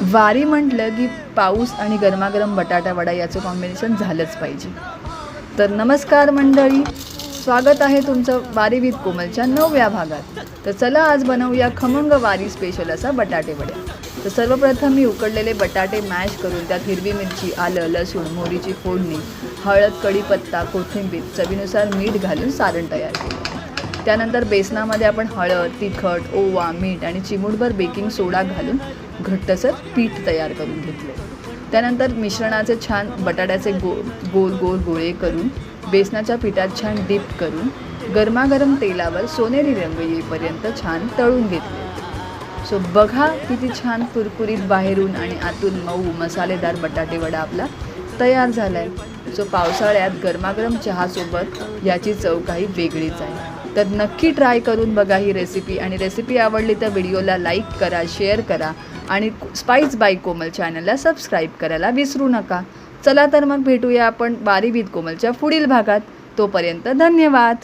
वारी म्हटलं की पाऊस आणि गरमागरम बटाटा वडा याचं कॉम्बिनेशन झालंच पाहिजे. तर नमस्कार मंडळी, स्वागत आहे तुमचं वारी विथ कोमलच्या 9व्या भागात. तर चला आज बनवूया खमंग वारी स्पेशल असा बटाटे वडे. तर सर्वप्रथम मी उकडलेले बटाटे मॅश करून त्यात हिरवी मिरची, आलं, लसूण, मोहरीची फोडणी, हळद, कढीपत्ता, कोथिंबीर, चवीनुसार मीठ घालून सारण तयार केले. त्यानंतर बेसनामध्ये आपण हळद, तिखट, ओवा, मीठ आणि चिमूटभर बेकिंग सोडा घालून घट्टसर पीठ तयार करून घेतले. त्यानंतर मिश्रणाचे छान बटाट्याचे गोल गोल गोळे करून बेसनाच्या पिठात छान डीप करून गरमागरम तेलावर सोनेरी रंग येईपर्यंत छान तळून घेतले. सो बघा किती छान कुरकुरीत बाहेरून आणि आतून मऊ मसालेदार बटाटे वडा आपला तयार झाला आहे. सो पावसाळ्यात गरमागरम चहासोबत याची चव काही वेगळीच आहे. तर नक्की ट्राय करून बघा ही रेसिपी. आणि रेसिपी आवडली तर व्हिडिओला लाईक करा, शेअर करा आणि स्पाइस बाय कोमल चॅनलला सबस्क्राईब करायला विसरू नका. चला तर मग भेटूया आपण वारी विथ कोमलच्या पुढील भागात. तोपर्यंत धन्यवाद.